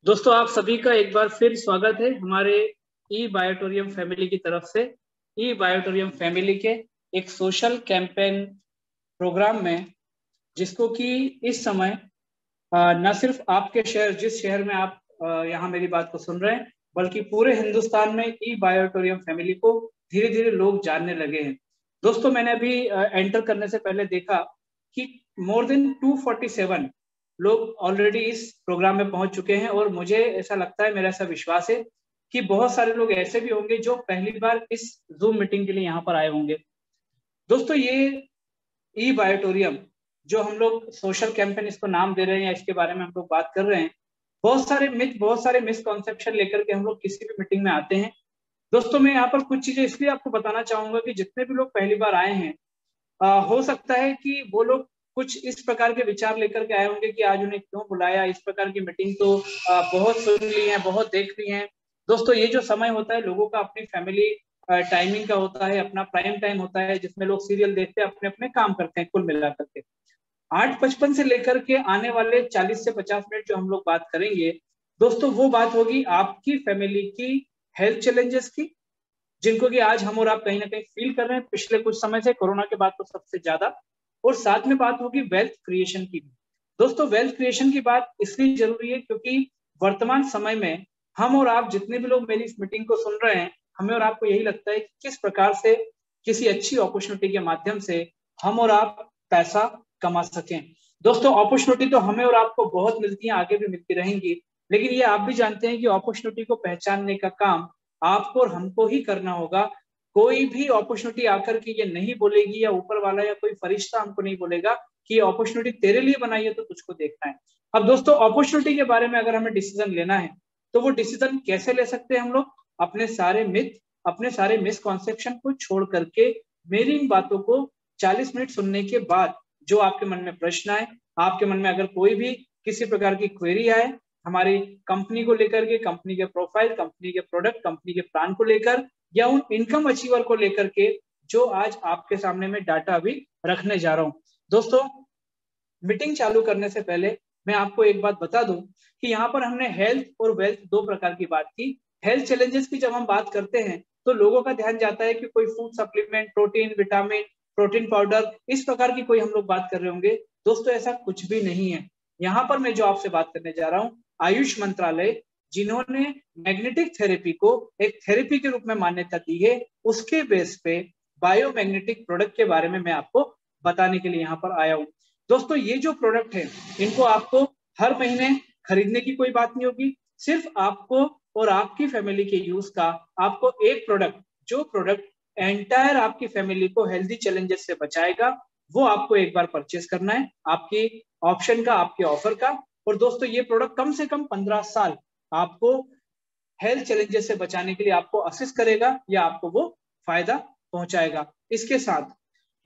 दोस्तों, आप सभी का एक बार फिर स्वागत है हमारे ई बायोटोरियम फैमिली की तरफ से। ई बायोटोरियम फैमिली के एक सोशल कैंपेन प्रोग्राम में, जिसको कि इस समय न सिर्फ आपके शहर, जिस शहर में आप यहाँ मेरी बात को सुन रहे हैं, बल्कि पूरे हिंदुस्तान में ई बायोटोरियम फैमिली को धीरे धीरे लोग जानने लगे हैं। दोस्तों, मैंने अभी एंटर करने से पहले देखा कि मोर देन 247 लोग ऑलरेडी इस प्रोग्राम में पहुंच चुके हैं, और मुझे ऐसा लगता है, मेरा ऐसा विश्वास है कि बहुत सारे लोग ऐसे भी होंगे जो पहली बार इस जूम मीटिंग के लिए यहाँ पर आए होंगे। दोस्तों, ये ई बायोटोरियम जो हम लोग सोशल कैंपेन इसको नाम दे रहे हैं, या इसके बारे में हम लोग बात कर रहे हैं, बहुत सारे मिथ, बहुत सारे मिसकॉन्सेप्शन लेकर के हम लोग किसी भी मीटिंग में आते हैं। दोस्तों, मैं यहाँ पर कुछ चीजें इसलिए आपको बताना चाहूंगा कि जितने भी लोग पहली बार आए हैं, हो सकता है कि वो लोग कुछ इस प्रकार के विचार लेकर के आए होंगे कि आज उन्हें क्यों बुलाया, इस प्रकार की मीटिंग तो बहुत सुन ली है, बहुत देख ली है। दोस्तों, ये जो समय होता है लोगों का अपनी फैमिली टाइमिंग का होता है, अपना प्राइम टाइम होता है, जिसमें लोग सीरियल देखते हैं, अपने अपने काम करते हैं। कुल मिलाकर के 8:55 से लेकर के आने वाले 40 से 50 मिनट जो हम लोग बात करेंगे, दोस्तों, वो बात होगी आपकी फैमिली की हेल्थ चैलेंजेस की, जिनको कि आज हम और आप कहीं ना कहीं फील कर रहे हैं पिछले कुछ समय से, कोरोना के बाद तो सबसे ज्यादा। और साथ में बात होगी वेल्थ क्रिएशन की भी। दोस्तों, वेल्थ क्रिएशन की बात इसलिए जरूरी है क्योंकि वर्तमान समय में हम और आप, जितने भी लोग मेरी इस मीटिंग को सुन रहे हैं, हमें और आपको यही लगता है कि किस प्रकार से किसी अच्छी अपॉर्चुनिटी के माध्यम से हम और आप पैसा कमा सकें। दोस्तों, अपॉर्चुनिटी तो हमें और आपको बहुत मिलती है, आगे भी मिलती रहेंगी, लेकिन ये आप भी जानते हैं कि अपॉर्चुनिटी को पहचानने का काम आपको और हमको ही करना होगा। कोई भी अपॉर्चुनिटी आकर के ये नहीं बोलेगी, या ऊपर वाला या कोई फरिश्ता हमको नहीं बोलेगा कि ये अपॉर्चुनिटी तेरे लिए बनाई है तो तुझको देखना है। अब दोस्तों, अपॉर्चुनिटी के बारे में अगर हमें डिसीजन लेना है, तो वो डिसीजन कैसे ले सकते हैं हम लोग? अपने सारे मिथ, अपने सारे मिसकॉन्सेप्शन को छोड़ करके मेरी इन बातों को 40 मिनट सुनने के बाद जो आपके मन में प्रश्न आए, आपके मन में अगर कोई भी किसी प्रकार की क्वेरी आए हमारी कंपनी को लेकर के, कंपनी के प्रोफाइल, कंपनी के प्रोडक्ट, कंपनी के प्लान को लेकर, या उन इनकम अचीवर को लेकर के जो आज आपके सामने में डाटा अभी रखने जा रहा हूं। दोस्तों, मीटिंग चालू करने से पहले मैं आपको एक बात बता दूं कि यहाँ पर हमने हेल्थ और वेल्थ दो प्रकार की बात की। हेल्थ चैलेंजेस की जब हम बात करते हैं तो लोगों का ध्यान जाता है कि कोई food supplement, protein, vitamin, protein powder, इस प्रकार की कोई हम लोग बात कर रहे होंगे। दोस्तों, ऐसा कुछ भी नहीं है। यहाँ पर मैं जो आपसे बात करने जा रहा हूँ, आयुष मंत्रालय जिन्होंने मैग्नेटिक थेरेपी को एक थेरेपी के रूप में मान्यता दी है, उसके बेस पे बायोमैग्नेटिक प्रोडक्ट के बारे में मैं आपको बताने के लिए यहाँ पर आया हूँ। दोस्तों, ये जो प्रोडक्ट है, इनको आपको हर महीने खरीदने की कोई बात नहीं होगी। सिर्फ आपको और आपकी फैमिली के यूज का, आपको एक प्रोडक्ट, जो प्रोडक्ट एंटायर आपकी फैमिली को हेल्दी चैलेंजेस से बचाएगा, वो आपको एक बार परचेस करना है, आपकी ऑप्शन का, आपके ऑफर का। और दोस्तों, ये प्रोडक्ट कम से कम 15 साल आपको हेल्थ चैलेंजेस से बचाने के लिए आपको असिस्ट करेगा, या आपको वो फायदा पहुंचाएगा। इसके साथ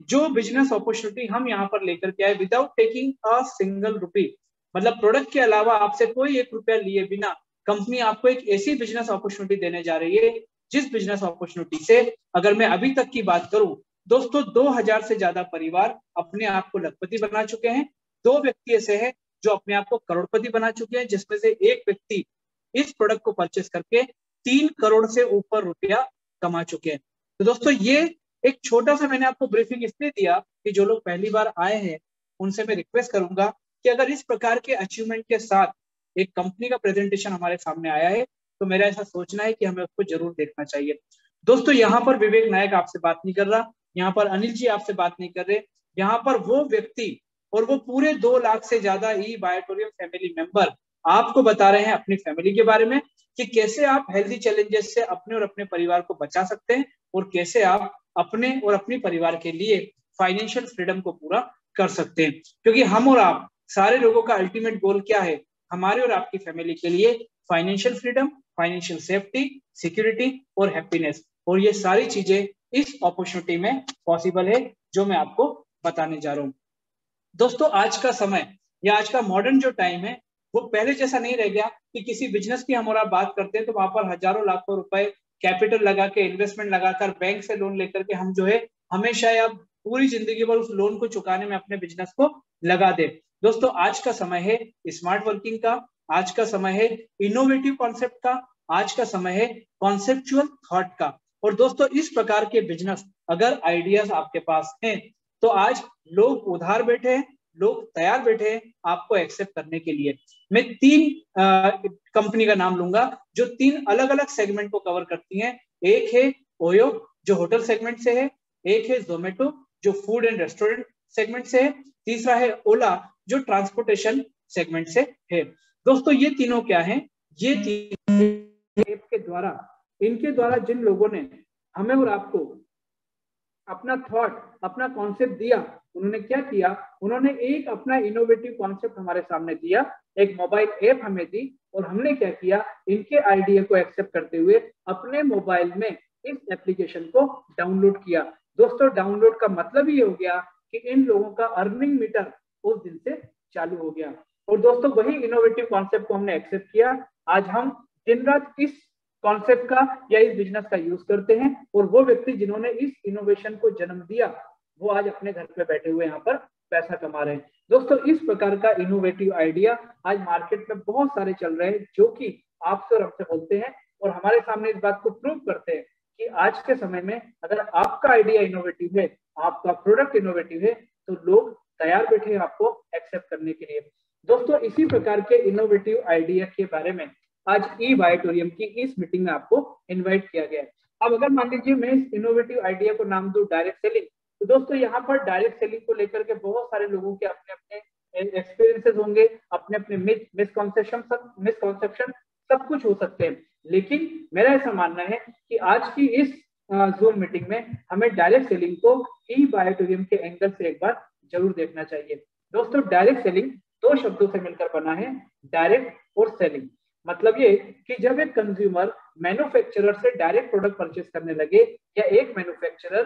जो बिजनेस अपॉर्चुनिटी हम यहाँ पर लेकर के आए, without taking a single rupee, मतलब प्रोडक्ट के अलावा आपसे कोई 1 रुपया लिए बिना, कंपनी आपको एक ऐसी बिजनेस अपॉर्चुनिटी देने जा रही है, जिस बिजनेस अपॉर्चुनिटी से अगर मैं अभी तक की बात करूं, दोस्तों, 2000 से ज्यादा परिवार अपने आप को लखपति बना चुके हैं। 2 व्यक्ति ऐसे हैं जो अपने आप को करोड़पति बना चुके हैं, जिसमें से एक व्यक्ति इस प्रोडक्ट को परचेस करके 3 करोड़ से ऊपर रुपया कमा चुके हैं। तो दोस्तों, ये एक छोटा सा मैंने आपको ब्रीफिंग इसलिए दिया कि जो लोग पहली बार आए हैं उनसे मैं रिक्वेस्ट करूंगा कि अगर इस प्रकार के अचीवमेंट के साथ एक कंपनी का प्रेजेंटेशन हमारे सामने आया है, तो मेरा ऐसा सोचना है कि हमें उसको जरूर देखना चाहिए। दोस्तों, यहाँ पर विवेक नायक आपसे बात नहीं कर रहा, यहाँ पर अनिल जी आपसे बात नहीं कर रहे, यहाँ पर वो व्यक्ति और वो पूरे 2 लाख से ज्यादा ई बायोटोरियम फैमिली मेंबर आपको बता रहे हैं अपनी फैमिली के बारे में, कि कैसे आप हेल्दी चैलेंजेस से अपने और अपने परिवार को बचा सकते हैं, और कैसे आप अपने और अपने परिवार के लिए फाइनेंशियल फ्रीडम को पूरा कर सकते हैं। क्योंकि हम और आप सारे लोगों का अल्टीमेट गोल क्या है? हमारे और आपकी फैमिली के लिए financial freedom, financial safety, security और हैप्पीनेस, और ये सारी चीजें इस अपॉर्चुनिटी में पॉसिबल है जो मैं आपको बताने जा रहा हूँ। दोस्तों, आज का समय या आज का मॉडर्न जो टाइम है, वो पहले जैसा नहीं रह गया कि किसी बिजनेस की हम और आप बात करते हैं तो वहां पर हजारों लाखों रुपए कैपिटल लगा के, इन्वेस्टमेंट लगाकर, बैंक से लोन लेकर के हम जो है हमेशा या पूरी जिंदगी भर उस लोन को चुकाने में अपने बिजनेस को लगा दे। दोस्तों, आज का समय है स्मार्ट वर्किंग का, आज का समय है इनोवेटिव कॉन्सेप्ट का, आज का समय है कॉन्सेप्चुअल थॉट का। और दोस्तों इस प्रकार के बिजनेस अगर आइडियाज आपके पास हैं तो आज लोग उधार बैठे हैं, लोग तैयार बैठे हैं आपको एक्सेप्ट करने के लिए। मैं 3 कंपनी का नाम लूंगा जो 3 अलग अलग सेगमेंट को कवर करती हैं। एक है ओयो जो होटल सेगमेंट से है, एक है जोमेटो जो फूड एंड रेस्टोरेंट सेगमेंट से है, तीसरा है ओला जो ट्रांसपोर्टेशन सेगमेंट से है। दोस्तों ये तीनों क्या हैं? ये तीनों ऐप के द्वारा, इनके द्वारा जिन लोगों ने हमें और आपको अपना थॉट, अपना कॉन्सेप्ट दिया, उन्होंने क्या किया, उन्होंने एक अपना इनोवेटिव कॉन्सेप्ट हमारे सामने दिया, एक मोबाइल ऐप हमें दी, और हमने क्या किया, इनके आइडिया को एक्सेप्ट करते हुए अपने मोबाइल में इस एप्लीकेशन को डाउनलोड किया। दोस्तों डाउनलोड का मतलब ये हो गया कि इन लोगों का अर्निंग मीटर उस दिन से चालू हो गया। और दोस्तों वही इनोवेटिव कॉन्सेप्ट को हमने एक्सेप्ट किया। आज हम दिन रात इस कॉन्सेप्ट का या इस बिजनेस का यूज करते हैं, और वो व्यक्ति जिन्होंने इस इनोवेशन को जन्म दिया वो आज अपने घर पे बैठे हुए यहाँ पर पैसा कमा रहे हैं। दोस्तों इस प्रकार का इनोवेटिव आइडिया आज मार्केट में बहुत सारे चल रहे हैं जो कि आपसे और हमसे बोलते हैं और हमारे सामने इस बात को प्रूव करते हैं कि आज के समय में अगर आपका आइडिया इनोवेटिव है, आपका प्रोडक्ट इनोवेटिव है, तो लोग तैयार बैठे हैं आपको एक्सेप्ट करने के लिए। दोस्तों इसी प्रकार के इनोवेटिव आइडिया के बारे में आज ई बायोटोरियम की इस मीटिंग में आपको इनवाइट किया गया है। अब अगर मान लीजिए मैं इस इनोवेटिव आइडिया को नाम दूं डायरेक्ट सेलिंग, तो दोस्तों यहाँ पर डायरेक्ट सेलिंग को लेकर के बहुत सारे लोगों के अपने अपने एक्सपीरियंसेस होंगे, अपने अपने मिसकॉन्सेप्शन सब कुछ हो सकते हैं। लेकिन मेरा ऐसा मानना है कि आज की इस जूम मीटिंग में हमें डायरेक्ट सेलिंग को ई बायोटोरियम के एंगल से एक बार जरूर देखना चाहिए। दोस्तों डायरेक्ट सेलिंग 2 शब्दों से मिलकर बना है, डायरेक्ट और सेलिंग। मतलब ये कि जब एक कंज्यूमर मैन्युफैक्चरर से डायरेक्ट प्रोडक्ट परचेस करने लगे, या एक मैन्युफैक्चरर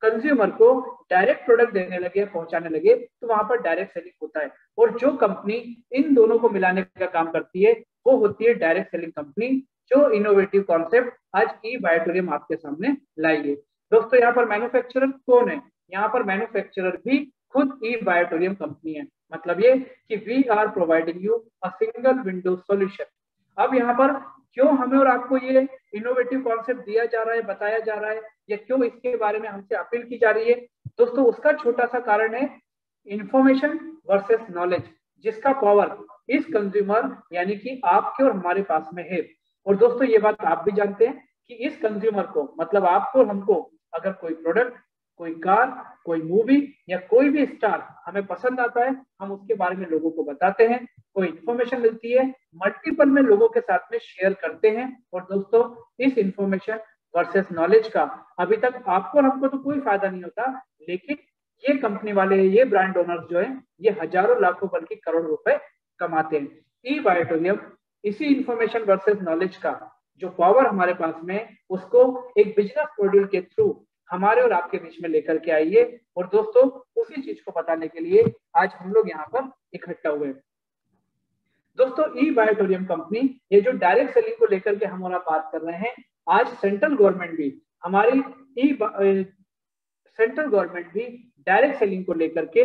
कंज्यूमर को डायरेक्ट प्रोडक्ट देने लगे, पहुंचाने लगे, तो वहां पर डायरेक्ट सेलिंग होता है। और जो कंपनी इन दोनों को मिलाने का काम करती है वो होती है डायरेक्ट सेलिंग कंपनी, जो इनोवेटिव कॉन्सेप्ट आज ई बायोटोरियम आपके सामने लाई है। दोस्तों यहाँ पर मैन्युफैक्चरर कौन है? यहाँ पर मैन्युफैक्चरर भी खुद ई बायोटोरियम कंपनी है। मतलब ये कि we are providing you a single window solution. अब यहाँ पर क्यों हमें और आपको ये इनोवेटिव कॉन्सेप्ट दिया जा रहा है, बताया जा रहा है, या क्यों इसके बारे में हमसे अपील की जा रही है? दोस्तों उसका छोटा सा कारण है इंफॉर्मेशन वर्सेस नॉलेज, जिसका पावर इस कंज्यूमर यानी कि आपके और हमारे पास में है। और दोस्तों ये बात आप भी जानते हैं कि इस कंज्यूमर को, मतलब आपको और हमको, अगर कोई प्रोडक्ट, कोई कार, कोई मूवी या कोई भी स्टार हमें पसंद आता है, हम उसके बारे में लोगों को बताते हैं, कोई इंफॉर्मेशन मिलती है, मल्टीपल में लोगों के साथ में शेयर करते हैं। और दोस्तों इस इंफॉर्मेशन वर्सेस नॉलेज का अभी तक आपको और हमको तो कोई फायदा नहीं होता, लेकिन ये कंपनी वाले, ये ब्रांड ओनर्स जो है, ये हजारों लाखों बल्कि करोड़ रुपए कमाते हैं। ई बायोटोरियम इसी इंफॉर्मेशन वर्सेस नॉलेज का जो पावर हमारे पास में, उसको एक बिजनेस मॉड्यूल के थ्रू हमारे और आपके बीच में लेकर के आई है। और दोस्तों उसी चीज को बताने के लिए आज हम लोग यहाँ पर इकट्ठा हुए। दोस्तों ई बायोटोरियम कंपनी, ये जो डायरेक्ट सेलिंग को लेकर के हम और आप बात कर रहे हैं, आज सेंट्रल गवर्नमेंट भी हमारी सेंट्रल गवर्नमेंट भी डायरेक्ट सेलिंग को लेकर के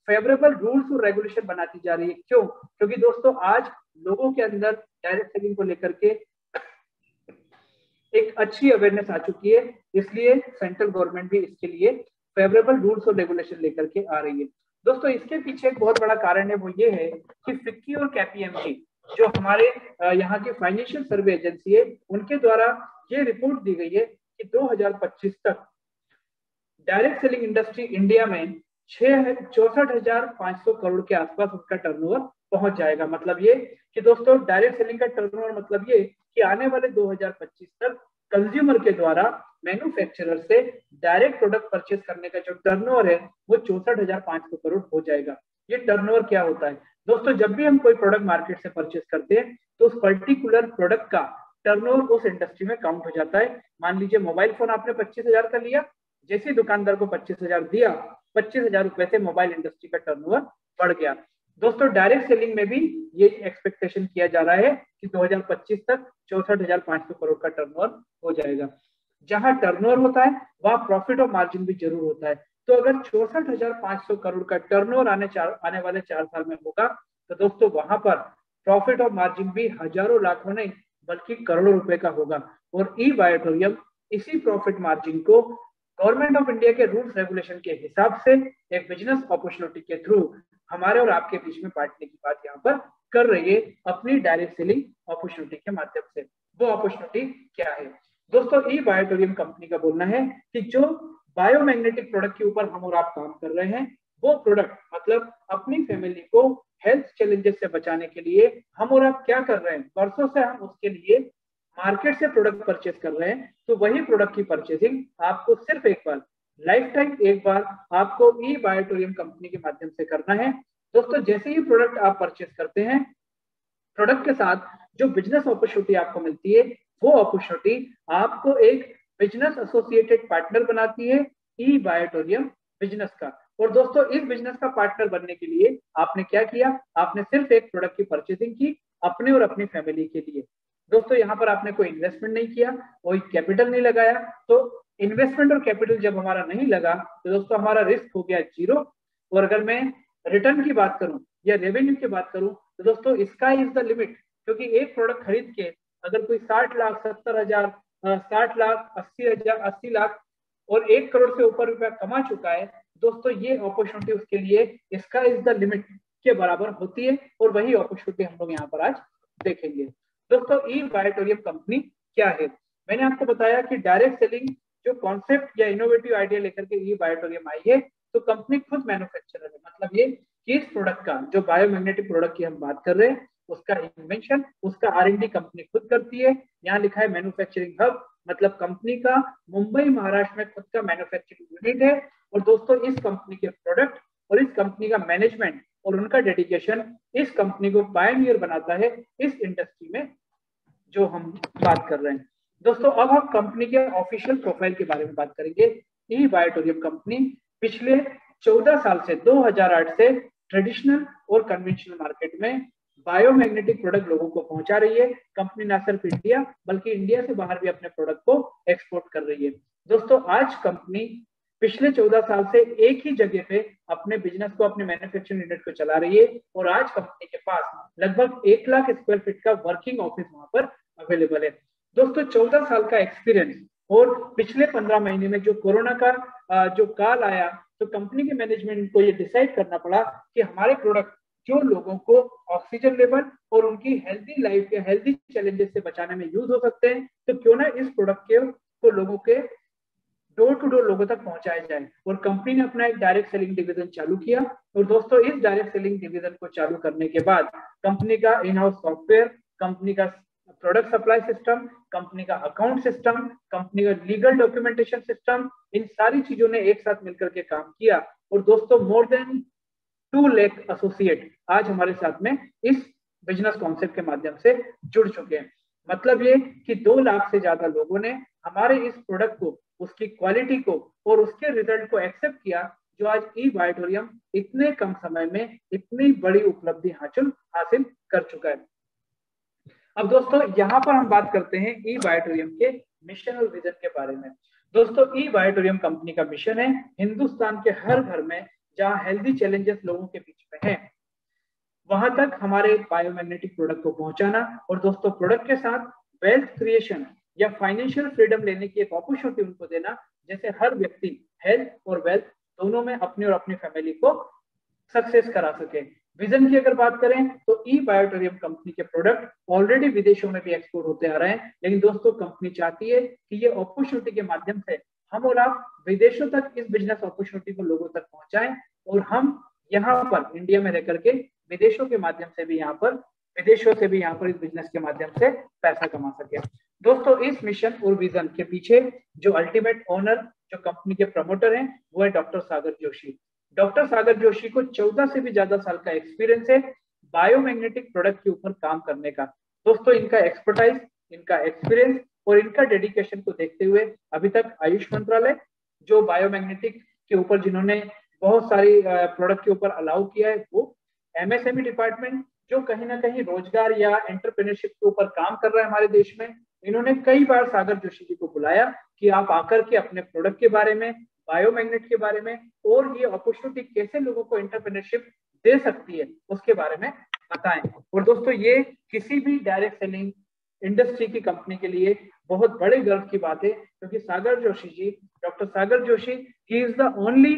फेवरेबल रूल्स और रेगुलेशन बनाती जा रही है। क्यों? क्योंकि दोस्तों आज लोगों के अंदर डायरेक्ट सेलिंग को लेकर के एक अच्छी अवेयरनेस आ चुकी है, इसलिए सेंट्रल गवर्नमेंट भी इसके लिए फेवरेबल रूल्स और रेगुलेशन लेकर के आ रही है। दोस्तों इसके पीछे एक बहुत बड़ा कारण है, वो ये है कि फिक्की और केपीएमजी जो हमारे यहाँ की फाइनेंशियल सर्वे एजेंसी है, उनके द्वारा ये रिपोर्ट दी गई है कि 2025 तक डायरेक्ट सेलिंग इंडस्ट्री इंडिया में 64,500 करोड़ के आसपास उसका टर्नओवर पहुंच जाएगा। मतलब ये कि दोस्तों डायरेक्ट सेलिंग का टर्नओवर मतलब ये कि आने वाले 2025 तक कंज्यूमर के द्वारा मैन्युफैक्चरर से डायरेक्ट प्रोडक्ट परचेस करने का जो टर्नओवर है वो 64,500 करोड़ हो जाएगा। ये टर्नओवर क्या होता है? दोस्तों जब भी हम कोई प्रोडक्ट मार्केट से परचेस करते हैं तो उस पर्टिकुलर प्रोडक्ट का टर्नओवर उस इंडस्ट्री में काउंट हो जाता है। मान लीजिए मोबाइल फोन आपने 25,000 का लिया, जैसे दुकानदार को 25,000 दिया, 25,000 रुपए से मोबाइल इंडस्ट्री का टर्नओवर बढ़ गया। दोस्तों डायरेक्ट सेलिंग में भी ये एक्सपेक्टेशन किया जा रहा है कि 2025 तक 64,500 करोड़ का टर्नओवर हो जाएगा। जहां टर्नओवर होता है वहां प्रॉफिट और मार्जिन भी जरूर होता है। तो अगर 64,500 करोड़ का टर्नओवर आने वाले 4 साल में होगा, तो दोस्तों वहां पर प्रॉफिट और मार्जिन भी हजारों लाखों नहीं बल्कि करोड़ों रुपए का होगा। और ई बायोटोरियम इसी प्रॉफिट मार्जिन को गवर्नमेंट ऑफ इंडिया के रूल्स रेगुलेशन के हिसाब से एक बिजनेस अपॉर्चुनिटी के थ्रू हमारे और आपके बीच में बांटने की बात यहाँ पर कर रही है अपनी डायरेक्ट सेलिंग अपॉर्चुनिटी के माध्यम से। वो अपॉर्चुनिटी क्या है दोस्तों? ई बायोटोरियम कंपनी का बोलना है कि जो बायोमैग्नेटिक प्रोडक्ट के ऊपर हम और आप काम कर रहे हैं, वो प्रोडक्ट मतलब अपनी फैमिली को हेल्थ चैलेंजेस से बचाने के लिए हम और आप क्या कर रहे हैं, वर्षों से हम उसके लिए मार्केट से प्रोडक्ट परचेज कर रहे हैं। तो वही प्रोडक्ट की परचेजिंग आपको सिर्फ एक बार, लाइफ टाइम एक बार आपको ई बायोटोरियम कंपनी के माध्यम से करना है। दोस्तों जैसे ही प्रोडक्ट आप परचेज करते हैं, प्रोडक्ट के साथ जो बिजनेस अपॉर्चुनिटी आपको मिलती है, वो अपॉर्चुनिटी आपको एक बिजनेस एसोसिएटेड पार्टनर बनाती है ई बायोटोरियम बिजनेस का। और दोस्तों इस बिजनेस का पार्टनर बनने के लिए आपने क्या किया? आपने सिर्फ एक प्रोडक्ट की परचेजिंग की अपने और अपनी फैमिली के लिए। दोस्तों यहाँ पर आपने कोई इन्वेस्टमेंट नहीं किया, कोई कैपिटल नहीं लगाया। तो इन्वेस्टमेंट और कैपिटल जब हमारा नहीं लगा तो दोस्तों हमारा रिस्क हो गया 0। और अगर मैं रिटर्न की बात करूं या रेवेन्यू की बात करूं तो दोस्तों इसका इज द लिमिट। क्योंकि एक प्रोडक्ट खरीद के अगर कोई 60 लाख 70 हजार 60 लाख 80 हजार 80 लाख और 1 करोड़ से ऊपर रुपया कमा चुका है, दोस्तों ये अपॉर्चुनिटी उसके लिए इसका इज द लिमिट के बराबर होती है। और वही अपॉर्चुनिटी हम लोग यहाँ पर आज देखेंगे। दोस्तों ई बायोटोरियम कंपनी क्या है? मैंने आपको बताया कि डायरेक्ट सेलिंग जो कॉन्सेप्ट या इनोवेटिव आइडिया लेकर के ई बायोटोरियम आई है, तो कंपनी खुद मैन्युफैक्चरर है। मतलब ये कि इस प्रोडक्ट का जो बायोमैग्नेटिक प्रोडक्ट की हम बात कर रहे हैं, उसका इन्वेंशन, उसका R&D कंपनी खुद करती है। यहाँ लिखा है मैन्युफैक्चरिंग हब, मतलब कंपनी का मुंबई महाराष्ट्र में खुद का मैन्युफैक्चरिंग यूनिट है। और दोस्तों इस कंपनी के प्रोडक्ट और इस कंपनी का मैनेजमेंट और उनका डेडिकेशन इस कंपनी को पायनियर बनाता है इस इंडस्ट्री में जो हम बात कर रहे हैं। दोस्तों अब हम कंपनी के ऑफिशियल प्रोफाइल के बारे में बात करेंगे। ई बायोटोरियम कंपनी पिछले 14 साल से 2008 से ट्रेडिशनल और कन्वेंशनल मार्केट में बायोमैग्नेटिक प्रोडक्ट लोगों को पहुंचा रही है। कंपनी ना सिर्फ इंडिया बल्कि इंडिया से बाहर भी अपने प्रोडक्ट को एक्सपोर्ट कर रही है। दोस्तों आज कंपनी पिछले 14 साल से एक ही जगह पे अपने बिजनेस को, अपने मैन्युफैक्चरिंग यूनिट को चला रही है। और आज कंपनी के पास लगभग 1 लाख स्क्वायर फीट का वर्किंग ऑफिस वहां पर अवेलेबल है। दोस्तों 14 साल का एक्सपीरियंस और पिछले 15 महीने में जो कोरोना का जो काल आया, तो कंपनी के मैनेजमेंट को ये डिसाइड करना पड़ा कि हमारे प्रोडक्ट जो लोगों को ऑक्सीजन लेवल और उनकी हेल्दी लाइफ के हेल्दी चैलेंजेस से बचाने में यूज हो सकते हैं, तो क्यों ना इस प्रोडक्ट के को लोगों के डोर टू डोर लोगों तक पहुंचाया जाए। और कंपनी ने अपना एक डायरेक्ट सेलिंग डिवीजन चालू किया। और दोस्तों इस डायरेक्ट सेलिंग डिवीजन को चालू करने के बाद कंपनी का इन हाउस सॉफ्टवेयर, कंपनी का प्रोडक्ट सप्लाई सिस्टम, कंपनी का अकाउंट सिस्टम, कंपनी का लीगल डॉक्यूमेंटेशन सिस्टम, इन सारी चीजों ने एक साथ मिलकर के काम किया। और दोस्तों मोर देन 2 लाख एसोसिएट आज हमारे साथ में इस बिजनेस कॉन्सेप्ट के माध्यम से जुड़ चुके हैं। मतलब ये कि 2 लाख से ज्यादा लोगों ने हमारे इस प्रोडक्ट को, उसकी क्वालिटी को और उसके रिजल्ट को एक्सेप्ट किया, जो आज ई बायोटोरियम इतने कम समय में इतनी बड़ी उपलब्धि हासिल कर चुका है। अब दोस्तों यहाँ पर हम बात करते हैं ई बायोटोरियम के मिशन और विजन के बारे में। दोस्तों ई बायोटोरियम कंपनी का मिशन है हिंदुस्तान के हर घर में जहाँ हेल्दी चैलेंजेस लोगों के बीच में है, वहां तक हमारे बायोमैग्नेटिक प्रोडक्ट को पहुंचाना। और दोस्तों प्रोडक्ट के साथ वेल्थ क्रिएशन या फाइनेंशियल फ्रीडम लेने की एक अपॉर्चुनिटी उनको देना, जैसे हर व्यक्ति हेल्थ और वेल्थ दोनों में अपने और अपनी फैमिली को सक्सेस करा सके। विजन की अगर बात करें तो ई बायोटोरियम कंपनी के प्रोडक्ट ऑलरेडी विदेशों में भी एक्सपोर्ट होते आ रहे हैं, लेकिन दोस्तों कंपनी चाहती है कि ये अपॉर्चुनिटी के माध्यम से हम और आप विदेशों तक इस बिजनेस अपॉर्चुनिटी को लोगों तक पहुंचाएं, और हम यहाँ पर इंडिया में रह करके विदेशों के माध्यम से भी यहाँ पर विदेशों से भी यहाँ पर इस बिजनेस के माध्यम से पैसा कमा सके। दोस्तों इस मिशन और विजन के पीछे जो अल्टीमेट ओनर, जो कंपनी के प्रमोटर हैं, वो है डॉक्टर सागर जोशी। डॉक्टर सागर जोशी को 14 से भी ज्यादा साल का एक्सपीरियंस है बायोमैग्नेटिक प्रोडक्ट के ऊपर काम करने का। दोस्तों इनका एक्सपर्टाइज, इनका एक्सपीरियंस और इनका डेडिकेशन को देखते हुए अभी तक आयुष मंत्रालय जो बायोमैग्नेटिक के ऊपर जिन्होंने बहुत सारी प्रोडक्ट के ऊपर अलाउ किया है, वो MSME डिपार्टमेंट जो कहीं ना कहीं रोजगार या एंटरप्रेन्योरशिप के ऊपर काम कर रहा है हमारे देश में, इन्होंने कई बार सागर जोशी जी को बुलाया कि आप आकर के अपने प्रोडक्ट के बारे में, बायोमैग्नेट के बारे में और ये अपॉर्चुनिटी कैसे लोगों को एंटरप्रेन्योरशिप दे सकती है उसके बारे में बताएं। और दोस्तों ये किसी भी डायरेक्ट सेलिंग इंडस्ट्री की कंपनी के लिए बहुत बड़े गर्व की बात है, क्योंकि Sagar Joshi ji, doctor Sagar Joshi, he is the only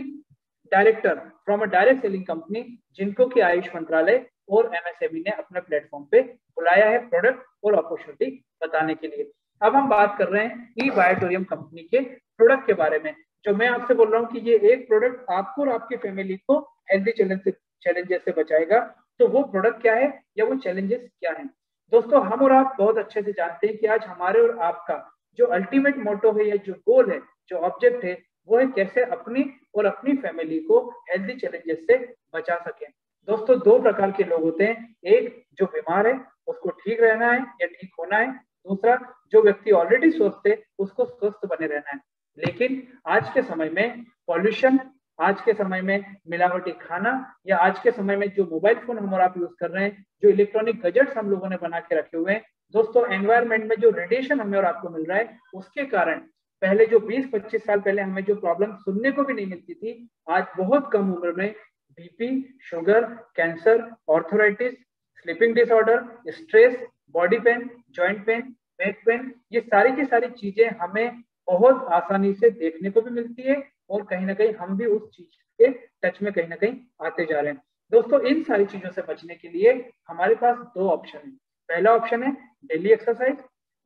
director from a direct selling company जिनको कि आयुष मंत्रालय और एमएसएमई ने अपने प्लेटफॉर्म पे बुलाया है प्रोडक्ट और अपॉर्चुनिटी बताने के लिए। अब हम बात कर रहे हैं ई बायोटोरियम कंपनी के प्रोडक्ट के बारे में। जो मैं आपसे बोल रहा हूँ कि ये एक प्रोडक्ट आपको और आपकी फैमिली को हेल्थी चैलेंजेस से बचाएगा, तो वो प्रोडक्ट क्या है या वो चैलेंजेस क्या है। दोस्तों हम और आप बहुत अच्छे से जानते हैं कि आज हमारे और आपका जो अल्टीमेट मोटो है या जो गोल है, जो ऑब्जेक्ट है, वो है कैसे अपनी और अपनी फैमिली को हेल्थी चैलेंजेस से बचा सके। दोस्तों दो प्रकार के लोग होते हैं, एक जो बीमार है उसको ठीक रहना है या ठीक होना है, दूसरा जो व्यक्ति ऑलरेडी स्वस्थ है उसको स्वस्थ बने रहना है। लेकिन आज के समय में पॉल्यूशन, आज के समय में मिलावटी खाना, या आज के समय में जो मोबाइल फोन हम और आप यूज कर रहे हैं, जो इलेक्ट्रॉनिक गैजेट्स हम लोगों ने बना के रखे हुए हैं, दोस्तों एनवायरमेंट में जो रेडिएशन हमें और आपको मिल रहा है उसके कारण पहले जो 20-25 साल पहले हमें जो प्रॉब्लम सुनने को भी नहीं मिलती थी, आज बहुत कम उम्र में BP, sugar, cancer, arthritis, sleeping disorder, stress, body pain, joint pain, back pain, ये सारी की सारी चीजें हमें बहुत आसानी से देखने को भी मिलती है और कहीं ना कहीं हम भी उस चीज के टच में कहीं ना कहीं आते जा रहे हैं। दोस्तों इन सारी चीजों से बचने के लिए हमारे पास दो ऑप्शन है। पहला ऑप्शन है डेली एक्सरसाइज,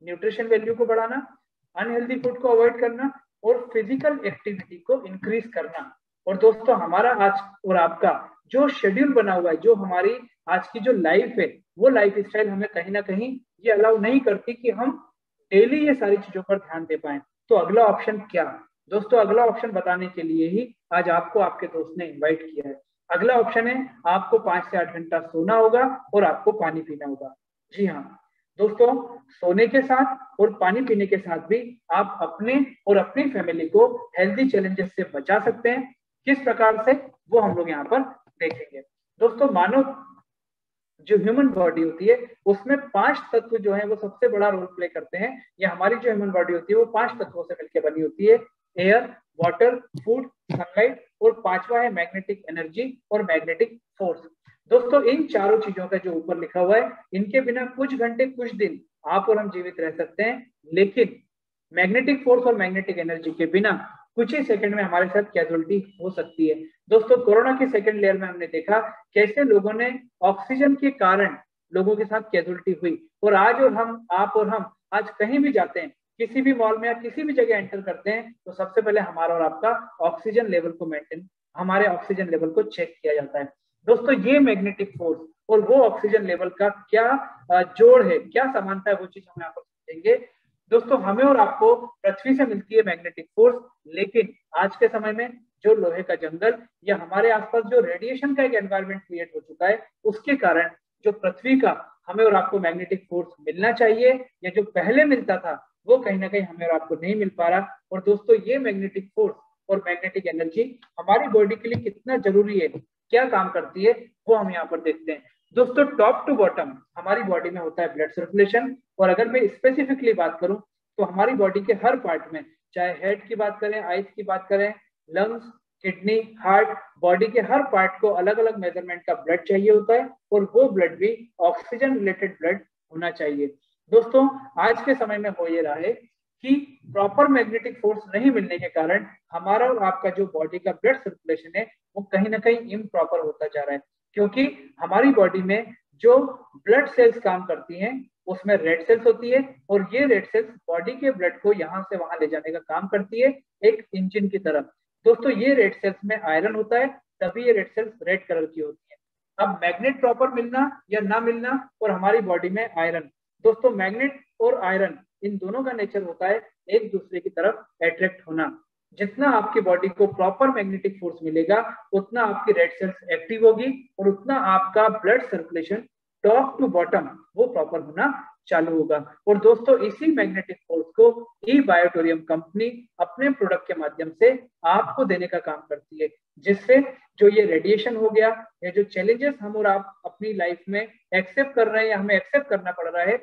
न्यूट्रिशन वैल्यू को बढ़ाना, अनहेल्दी फूड को अवॉइड करना और फिजिकल एक्टिविटी को इंक्रीज करना। और दोस्तों हमारा आज और आपका जो शेड्यूल बना हुआ है, जो हमारी आज की जो लाइफ है, वो लाइफ स्टाइल हमें कहीं ना कहीं ये अलाउ नहीं करती कि हम डेली ये सारी चीजों पर ध्यान दे पाए। तो अगला ऑप्शन क्या? दोस्तों अगला ऑप्शन बताने के लिए ही आज आपको आपके दोस्त ने इनवाइट किया है। अगला ऑप्शन है आपको 5 से 8 घंटा सोना होगा और आपको पानी पीना होगा। जी हाँ दोस्तों, सोने के साथ और पानी पीने के साथ भी आप अपने और अपनी फैमिली को हेल्दी चैलेंजेस से बचा सकते हैं। किस प्रकार से, वो हम लोग यहाँ पर देखेंगे। दोस्तों मानव जो ह्यूमन बॉडी होती है उसमें 5 तत्व जो है वो सबसे बड़ा रोल प्ले करते हैं। या हमारी जो ह्यूमन बॉडी होती है वो 5 तत्वों से मिलकर बनी होती है, एयर, वाटर, फूड, सनलाइट, और पांचवा है मैग्नेटिक एनर्जी और मैग्नेटिक फोर्स। दोस्तों इन चारों चीजों का जो ऊपर लिखा हुआ है, इनके बिना कुछ घंटे कुछ दिन आप और हम जीवित रह सकते हैं, लेकिन मैग्नेटिक फोर्स और मैग्नेटिक एनर्जी के बिना कुछ ही सेकंड में हमारे साथ कैजुअलिटी हो सकती है। दोस्तों कोरोना की सेकंड लेयर में हमने देखा कैसे लोगों ने ऑक्सीजन के कारण लोगों के साथ कैजुअलिटी हुई। और आज और हम, आप और हम आज कहीं भी जाते हैं, किसी भी मॉल में या किसी भी जगह एंटर करते हैं, तो सबसे पहले हमारा और आपका ऑक्सीजन लेवल को मेंटेन, हमारे ऑक्सीजन लेवल को चेक किया जाता है। दोस्तों ये मैग्नेटिक फोर्स और वो ऑक्सीजन लेवल का क्या जोड़ है, क्या समानता है, वो चीज हम यहाँ पर समझेंगे। दोस्तों हमें और आपको पृथ्वी से मिलती है मैग्नेटिक फोर्स, लेकिन आज के समय में जो लोहे का जंगल या हमारे आसपास जो रेडिएशन का एक एनवायरनमेंट क्रिएट हो चुका है, उसके कारण जो पृथ्वी का हमें और आपको मैग्नेटिक फोर्स मिलना चाहिए या जो पहले मिलता था, वो कहीं ना कहीं हमें और आपको नहीं मिल पा रहा। और दोस्तों ये मैग्नेटिक फोर्स और मैग्नेटिक एनर्जी हमारी बॉडी के लिए कितना जरूरी है, क्या काम करती है, वो हम यहाँ पर देखते हैं। दोस्तों टॉप टू बॉटम हमारी बॉडी में होता है ब्लड सर्कुलेशन। और अगर मैं स्पेसिफिकली बात करूं तो हमारी बॉडी के हर पार्ट में, चाहे हेड की बात करें, आईज की बात करें, लंग्स, किडनी, हार्ट, बॉडी के हर पार्ट को अलग अलग मेजरमेंट का ब्लड चाहिए होता है, और वो ब्लड भी ऑक्सीजन रिलेटेड ब्लड होना चाहिए। दोस्तों आज के समय में हो ये रहा है कि प्रॉपर मैग्नेटिक फोर्स नहीं मिलने के कारण हमारा और आपका जो बॉडी का ब्लड सर्कुलेशन है वो कहीं ना कहीं इम्प्रॉपर होता जा रहा है, क्योंकि हमारी बॉडी में जो ब्लड सेल्स काम करती हैं उसमें रेड सेल्स होती है, और ये रेड सेल्स बॉडी के ब्लड को यहाँ से वहां ले जाने का काम करती है एक इंजन की तरह। दोस्तों ये रेड सेल्स में आयरन होता है, तभी ये रेड सेल्स रेड कलर की होती है। अब मैग्नेट प्रॉपर मिलना या ना मिलना और हमारी बॉडी में आयरन, दोस्तों मैग्नेट और आयरन इन दोनों का नेचर होता है एक दूसरे की तरफ अट्रैक्ट होना। जितना आपकी बॉडी को प्रॉपर मैग्नेटिक फोर्स मिलेगा उतना आपकी रेड सेल्स एक्टिव होगी और उतना आपका blood circulation top to bottom वो प्रॉपर होना चालू होगा। और दोस्तों इसी मैग्नेटिक फोर्स को ई बायोटोरियम कंपनी अपने प्रोडक्ट के माध्यम से आपको देने का काम करती है, जिससे जो ये रेडिएशन हो गया या जो चैलेंजेस हम और आप अपनी लाइफ में एक्सेप्ट कर रहे हैं या हमें एक्सेप्ट करना पड़ रहा है,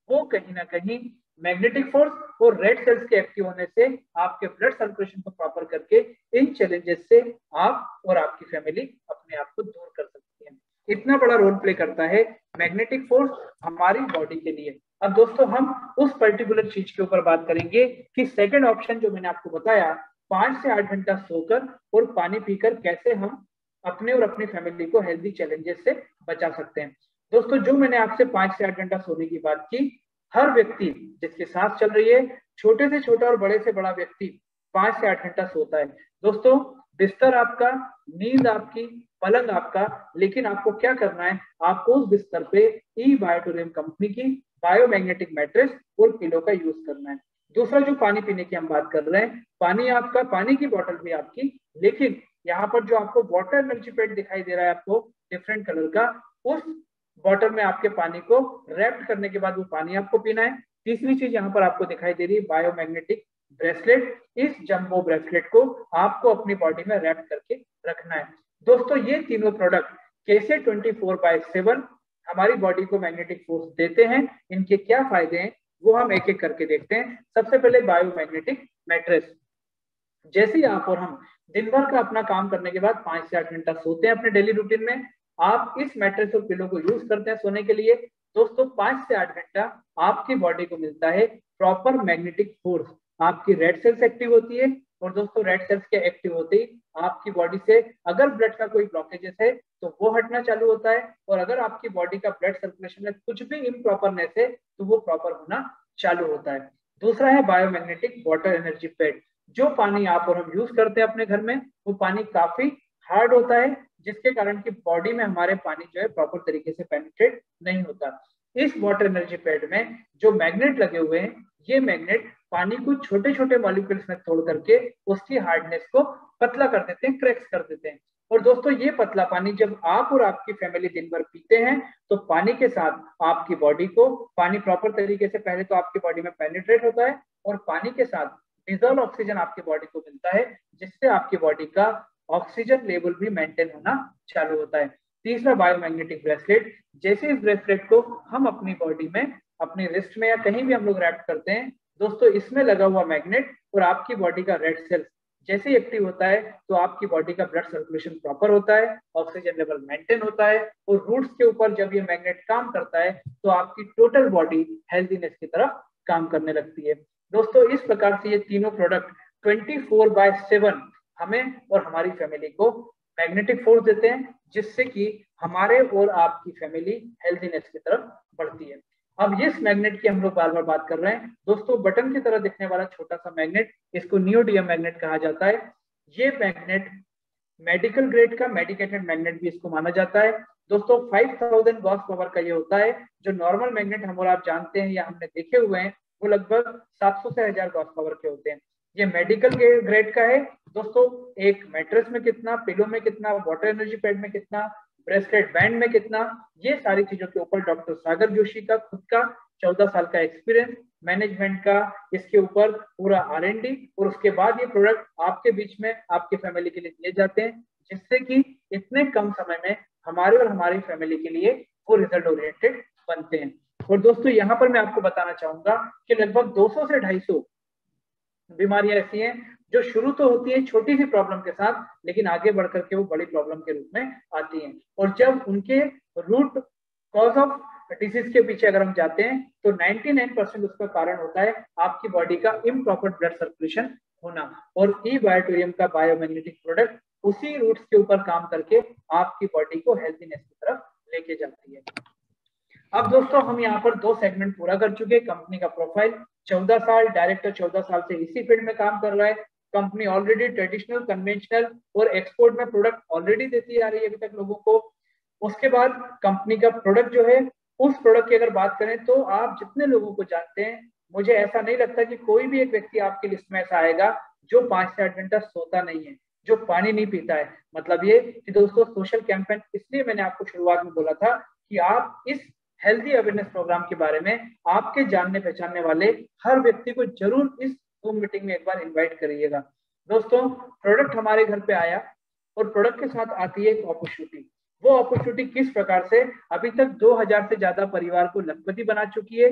वो कहीं ना कहीं मैग्नेटिक फोर्स और रेड सेल्स के एक्टिव होने से आपके ब्लड सर्कुलेशन को प्रॉपर करके इन चैलेंजेस से आप और आपकी फैमिली अपने आप को दूर कर सकती है। इतना बड़ा रोल प्ले करता है मैग्नेटिक फोर्स हमारी बॉडी के लिए। अब दोस्तों हम उस पर्टिकुलर चीज के ऊपर बात करेंगे कि सेकंड ऑप्शन जो मैंने आपको बताया 5 से 8 घंटा सोकर और पानी पीकर कैसे हम अपने और अपनी फैमिली को हेल्दी चैलेंजेस से बचा सकते हैं। दोस्तों जो मैंने आपसे 5 से 8 घंटा सोने की बात की, हर व्यक्ति जिसकी सांस चल रही है, छोटे से छोटा और बड़े से बड़ा व्यक्ति 5 से 8 घंटा सोता है। दोस्तों बिस्तर आपका, नींद आपकी, पलंग आपका, लेकिन आपको क्या करना है, आपको उस बिस्तर पे ई बायोटोरियम कंपनी की बायोमैग्नेटिक मैट्रेस और पिलो का यूज करना है। दूसरा जो पानी पीने की हम बात कर रहे हैं, पानी आपका, पानी की बोतल भी आपकी, लेकिन यहाँ पर जो आपको वाटर एनर्जी पैड दिखाई दे रहा है आपको डिफरेंट कलर का, उस बॉटल में आपके पानी को रैप्ट करने के बाद वो पानी आपको पीना है। तीसरी चीज यहाँ पर आपको दिखाई दे रही है बायोमैग्नेटिक ब्रेसलेट। इस जंबो ब्रेसलेट को आपको अपनी बॉडी में रैप करके रखना है। दोस्तों ये तीनों प्रोडक्ट कैसे 24/7 हमारी बॉडी को मैग्नेटिक फोर्स देते हैं, इनके क्या फायदे हैं, वो हम एक एक करके देखते हैं। सबसे पहले बायोमैग्नेटिक मैट्रेस। जैसे ही आप और हम दिन भर का अपना काम करने के बाद 5 से 8 घंटा सोते हैं अपने डेली रूटीन में, आप इस मैट्रेस और पिलो को यूज करते हैं सोने के लिए। दोस्तों 5 से 8 घंटा आपकी बॉडी को मिलता है प्रॉपर मैग्नेटिक फोर्स। आपकी रेड सेल्स एक्टिव होती है, और दोस्तों रेड सेल्स के एक्टिव होते ही आपकी बॉडी से अगर ब्लड का कोई ब्लॉकेजेस है तो वो हटना चालू होता है, और अगर आपकी बॉडी का ब्लड सर्कुलेशन में कुछ भी इम्प्रॉपरनेस है तो वो प्रॉपर होना चालू होता है। दूसरा है बायोमैग्नेटिक वाटर एनर्जी पैड। जो पानी आप और हम यूज करते हैं अपने घर में, वो पानी काफी हार्ड होता है, जिसके कारण की बॉडी में हमारे पानी जो है प्रॉपर तरीके से पेनिट्रेट नहीं होता। इस वाटर एनर्जी पैड में जो मैग्नेट लगे हुए हैं, ये मैग्नेट पानी को छोटे छोटे मॉलिक्यूल्स में तोड़ करके उसकी हार्डनेस को पतला कर देते हैं, क्रैक्स कर देते हैं। और दोस्तों ये पतला पानी जब आप और आपकी फैमिली दिन भर पीते हैं, तो पानी के साथ आपकी बॉडी को, पानी प्रॉपर तरीके से पहले तो आपकी बॉडी में पेनिट्रेट होता है, और पानी के साथ डिजॉल्व ऑक्सीजन आपकी बॉडी को मिलता है, जिससे आपकी बॉडी का ऑक्सीजन लेवल भी मेंटेन होना चालू होता है। तीसरा बायोमैग्नेटिक ब्रेसलेट। जैसे इस ब्रेसलेट को हम अपनी बॉडी में, अपनी रिस्ट में या कहीं भी हम लोग रैप करते हैं, दोस्तों इसमें लगा हुआ मैग्नेट और आपकी बॉडी का रेड सेल्स जैसे ही एक्टिव होता है तो आपकी बॉडी का ब्लड सर्कुलेशन प्रॉपर होता है, ऑक्सीजन लेवल मेंटेन होता है, और रूट्स के ऊपर जब ये मैग्नेट काम करता है तो आपकी टोटल बॉडी हेल्थीनेस की तरफ काम करने लगती है। दोस्तों इस प्रकार से ये तीनों प्रोडक्ट 24/7 हमें और हमारी फैमिली को मैग्नेटिक फोर्स देते हैं, जिससे कि हमारे और आपकी फैमिली हेल्थीनेस की तरफ बढ़ती है। अब इस मैग्नेट की हम लोग बार बार बात कर रहे हैं। दोस्तों बटन की तरह दिखने वाला छोटा सा मैग्नेट, इसको नियोडियम मैग्नेट कहा जाता है। ये मैग्नेट मेडिकल ग्रेड का मेडिकेटेड मैग्नेट भी इसको माना जाता है। दोस्तों 5000 गॉस पावर का ये होता है। जो नॉर्मल मैग्नेट हम और आप जानते हैं या हमने देखे हुए हैं, वो लगभग 700 से 1000 गॉस पावर के होते हैं। ये मेडिकल ग्रेड का है। दोस्तों एक मैट्रेस में कितना, पिलो में कितना, वाटर एनर्जी पैड में कितना, ब्रेसलेट बैंड में कितना, ये सारी चीजों के ऊपर डॉक्टर सागर जोशी का खुद का 14 साल का एक्सपीरियंस, मैनेजमेंट का इसके ऊपर पूरा R&D, और उसके बाद ये प्रोडक्ट आपके बीच में आपके फैमिली के लिए दिए जाते हैं, जिससे कि इतने कम समय में हमारे और हमारी फैमिली के लिए वो रिजल्ट ओरिएंटेड बनते हैं। और दोस्तों यहाँ पर मैं आपको बताना चाहूंगा कि लगभग 200 से 250 बीमारियां ऐसी हैं जो शुरू तो होती है छोटी सी प्रॉब्लम के साथ, लेकिन आगे बढ़ करके वो बड़ी प्रॉब्लम के रूप में आती हैं। और जब उनके रूट कॉज ऑफ डिसीज के पीछे अगर हम जाते हैं तो 99% उसका कारण होता है आपकी बॉडी का इम्प्रॉपर ब्लड सर्कुलेशन होना। और ई बायोटोरियम का बायोमैग्नेटिक प्रोडक्ट उसी रूट्स के ऊपर काम करके आपकी बॉडी को हेल्थीनेस की तरफ लेके जाती है। अब दोस्तों हम यहाँ पर 2 सेगमेंट पूरा कर चुके हैं। कंपनी का प्रोफाइल, 14 साल, डायरेक्टर 14 साल से इसी फील्ड में काम कर रहा है। कंपनी ऑलरेडी ट्रेडिशनल, कन्वेंशनल और एक्सपोर्ट में प्रोडक्ट ऑलरेडी देती आ रही है अभी तक लोगों को। उसके बाद कंपनी का प्रोडक्ट जो है, उस प्रोडक्ट की अगर बात करें तो आप जितने लोगों को जानते हैं, मुझे ऐसा नहीं लगता कि कोई भी एक व्यक्ति आपकी लिस्ट में ऐसा आएगा जो 5 से 8 घंटा सोता नहीं है, जो पानी नहीं पीता है। मतलब ये कि दोस्तों सोशल कैंपेन, इसलिए मैंने आपको शुरुआत में बोला था कि आप इस हेल्थी अवेयरनेस प्रोग्राम के बारे में आपके जानने पहचानने वाले हर व्यक्ति को जरूर इस जूम मीटिंग में एक बार इनवाइट करिएगा। दोस्तों प्रोडक्ट हमारे घर पे आया और प्रोडक्ट के साथ आती है एक अपॉर्चुनिटी। वो अपॉर्चुनिटी किस प्रकार से अभी तक 2000 से ज्यादा परिवार को लखपति बना चुकी है,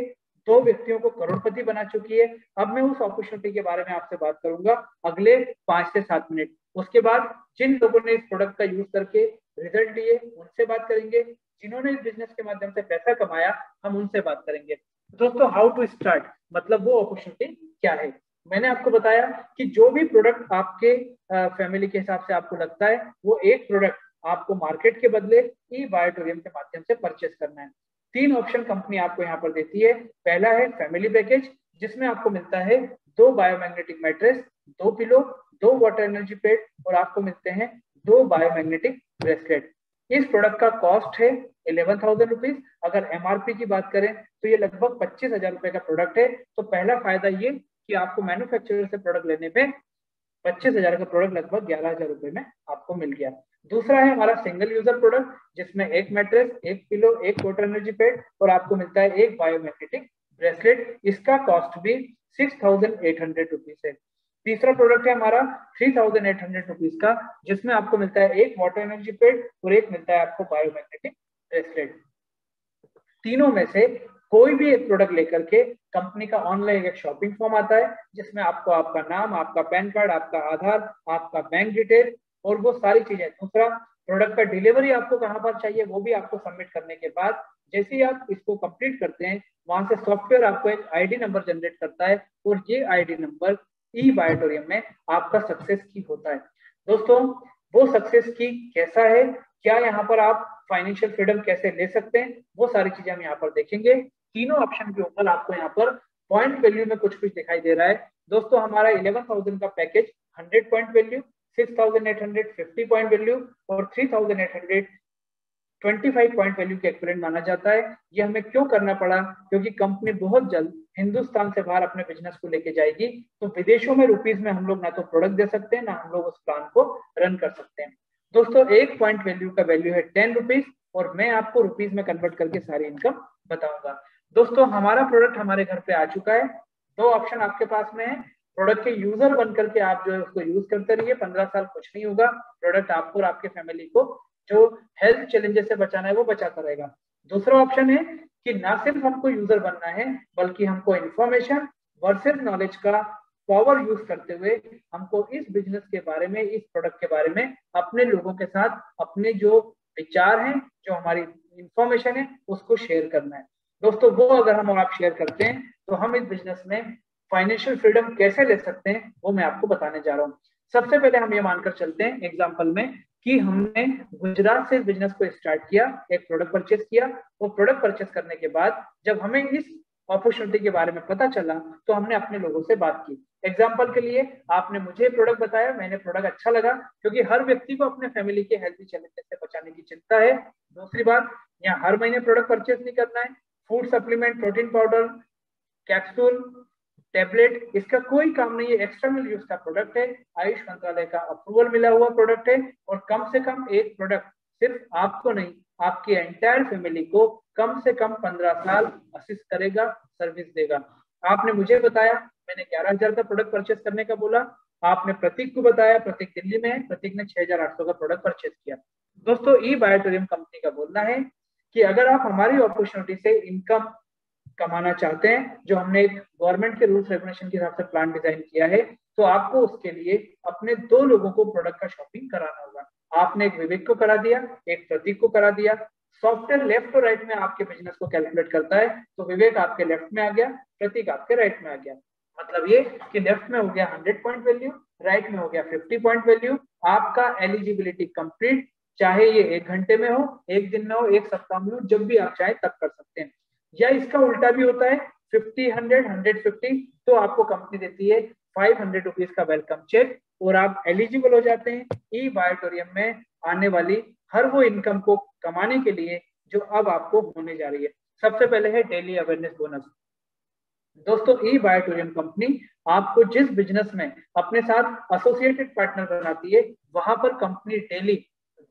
2 व्यक्तियों को करोड़पति बना चुकी है। अब मैं उस अपॉर्चुनिटी के बारे में आपसे बात करूंगा अगले 5 से 7 मिनट। उसके बाद जिन लोगों ने इस प्रोडक्ट का यूज करके रिजल्ट लिए उनसे बात करेंगे, जिन्होंने इस बिजनेस के माध्यम से पैसा कमाया हम उनसे बात करेंगे। दोस्तों हाउ टू स्टार्ट मतलब वो अपॉर्चुनिटी क्या है। मैंने आपको बताया कि जो भी प्रोडक्ट आपके फैमिली के हिसाब से आपको लगता है वो एक प्रोडक्ट आपको मार्केट के बदले ई बायोटोरियम के माध्यम से परचेस करना है। 3 ऑप्शन कंपनी आपको यहाँ पर देती है। पहला है फैमिली पैकेज, जिसमें आपको मिलता है 2 biomagnetic mattress, 2 pillow, 2 water energy pad और आपको मिलते हैं 2 बायोमैग्नेटिक ब्रेसलेट। इस प्रोडक्ट का कॉस्ट है 11,000 रुपीज। अगर एमआरपी की बात करें तो ये लगभग 25,000 रुपए का प्रोडक्ट है। तो पहला फायदा ये कि आपको मैन्युफैक्चरर से प्रोडक्ट लेने पे 25,000 का प्रोडक्ट लगभग 11,000 रुपए में आपको मिल गया। दूसरा है हमारा सिंगल यूजर प्रोडक्ट, जिसमें एक मैट्रेस, एक पिलो, एक वाटर एनर्जी पैड और आपको मिलता है एक बायोमैग्नेटिक ब्रेसलेट। इसका कॉस्ट भी 6,800 रुपीज है। तीसरा प्रोडक्ट है हमारा 3,800 रुपीज का, जिसमें आपको मिलता है एक वाटर एनर्जी पैड और एक मिलता है आपको बायोमैग्नेटिक ब्रेसलेट। तीनों में से कोई भी एक प्रोडक्ट लेकर के कंपनी का ऑनलाइन एक शॉपिंग फॉर्म आता है, जिसमें आपको आपका नाम, आपका पैन कार्ड, आपका आधार, आपका बैंक डिटेल और वो सारी चीजें। दूसरा प्रोडक्ट का डिलीवरी आपको कहां पर चाहिए वो भी आपको सबमिट करने के बाद जैसे ही आप इसको कंप्लीट करते हैं वहां से सॉफ्टवेयर आपको एक आईडी नंबर जनरेट करता है और ये आईडी नंबर ई बायोटोरियम में आपका सक्सेस की होता है। दोस्तों वो सक्सेस की कैसा है, क्या यहाँ पर आप फाइनेंशियल फ्रीडम कैसे ले सकते हैं, वो सारी चीजें हम यहाँ पर देखेंगे। तीनों ऑप्शन के ऊपर आपको यहाँ पर पॉइंट वैल्यू में कुछ कुछ दिखाई दे रहा है। दोस्तों हमारा 11,000 का package 100 point value, 6,850 point value और 3,825 पॉइंट वैल्यू के एक्विवेलेंट माना जाता है। ये हमें क्यों करना पड़ा, क्योंकि कंपनी बहुत जल्द हिंदुस्तान से बाहर अपने बिजनेस को लेके जाएगी, तो विदेशों में रुपीज में हम लोग ना तो प्रोडक्ट दे सकते हैं ना हम लोग उस प्लान को रन कर सकते हैं। दोस्तों एक पॉइंट वैल्यू का वैल्यू है 10 रुपीज और मैं आपको रुपीज में कन्वर्ट करके सारी इनकम बताऊंगा। दोस्तों हमारा प्रोडक्ट हमारे घर पे आ चुका है। 2 ऑप्शन आपके पास में है। प्रोडक्ट के यूजर बन करके आप जो है उसको यूज करते रहिए, 15 साल कुछ नहीं होगा। प्रोडक्ट आपको और आपके फैमिली को जो हेल्थ चैलेंजेस से बचाना है वो बचाता रहेगा। दूसरा ऑप्शन है कि ना सिर्फ हमको यूजर बनना है बल्कि हमको इंफॉर्मेशन वर्सेस नॉलेज का पावर यूज करते हुए हमको इस बिजनेस के बारे में, इस प्रोडक्ट के बारे में अपने लोगों के साथ अपने जो विचार हैं, जो हमारी इंफॉर्मेशन है उसको शेयर करना है। दोस्तों वो अगर हम और आप शेयर करते हैं तो हम इस बिजनेस में फाइनेंशियल फ्रीडम कैसे ले सकते हैं वो मैं आपको बताने जा रहा हूँ। सबसे पहले हम ये मानकर चलते हैं एग्जाम्पल में कि हमने गुजरात से इस बिजनेस को स्टार्ट किया, एक प्रोडक्ट परचेस किया। वो प्रोडक्ट परचेस करने के बाद जब हमें इस अपॉर्चुनिटी के बारे में पता चला तो हमने अपने लोगों से बात की। एग्जाम्पल के लिए आपने मुझे प्रोडक्ट बताया, मैंने प्रोडक्ट अच्छा लगा, क्योंकि हर व्यक्ति को अपने फैमिली के हेल्थी चैलेंजेस से बचाने की चिंता है। दूसरी बात, यहाँ हर महीने प्रोडक्ट परचेस नहीं करना है। Food supplement, protein powder, capsule, tablet, इसका कोई काम नहीं है। एक्सटर्नल यूज का प्रोडक्ट है, आयुष मंत्रालय का अप्रूवल मिला हुआ प्रोडक्ट है और कम से कम एक प्रोडक्ट सिर्फ आपको नहीं आपकी एंटायर फैमिली को कम से कम 15 साल असिस्ट करेगा, सर्विस देगा। आपने मुझे बताया, मैंने 11,000 का प्रोडक्ट परचेस करने का बोला। आपने प्रतीक को बताया, प्रतीक दिल्ली में है, प्रतीक ने 6,800 का प्रोडक्ट परचेस किया। दोस्तों ई बायोटोरियम कंपनी का बोलना है कि अगर आप हमारी अपॉर्चुनिटी से इनकम कमाना चाहते हैं, जो हमने एक गवर्नमेंट के रूल्स रेगुलेशन के हिसाब से प्लान डिजाइन किया है, तो आपको उसके लिए अपने 2 लोगों को प्रोडक्ट का शॉपिंग कराना होगा। आपने एक विवेक को करा दिया, एक प्रतीक को करा दिया। सॉफ्टवेयर लेफ्ट और राइट में आपके बिजनेस को कैलकुलेट करता है, तो विवेक आपके लेफ्ट में आ गया, प्रतीक आपके राइट में आ गया। मतलब ये कि लेफ्ट में हो गया 100 पॉइंट वैल्यू, राइट में हो गया 50 पॉइंट वैल्यू। आपका एलिजिबिलिटी कंप्लीट, चाहे ये 1 घंटे में हो, 1 दिन में हो, 1 सप्ताह में हो, जब भी आप चाहे तब कर सकते हैं। या इसका उल्टा भी होता है 50, 100, 150, तो आपको कंपनी देती है 500 रुपीज का वेलकम चेक और आप एलिजिबल हो जाते हैं ई बायोटोरियम में आने वाली हर वो इनकम को कमाने के लिए जो अब आपको होने जा रही है। सबसे पहले है डेली अवेयरनेस बोनस। दोस्तों ई बायोटोरियम कंपनी आपको जिस बिजनेस में अपने साथ एसोसिएटेड पार्टनर बनाती है, वहां पर कंपनी डेली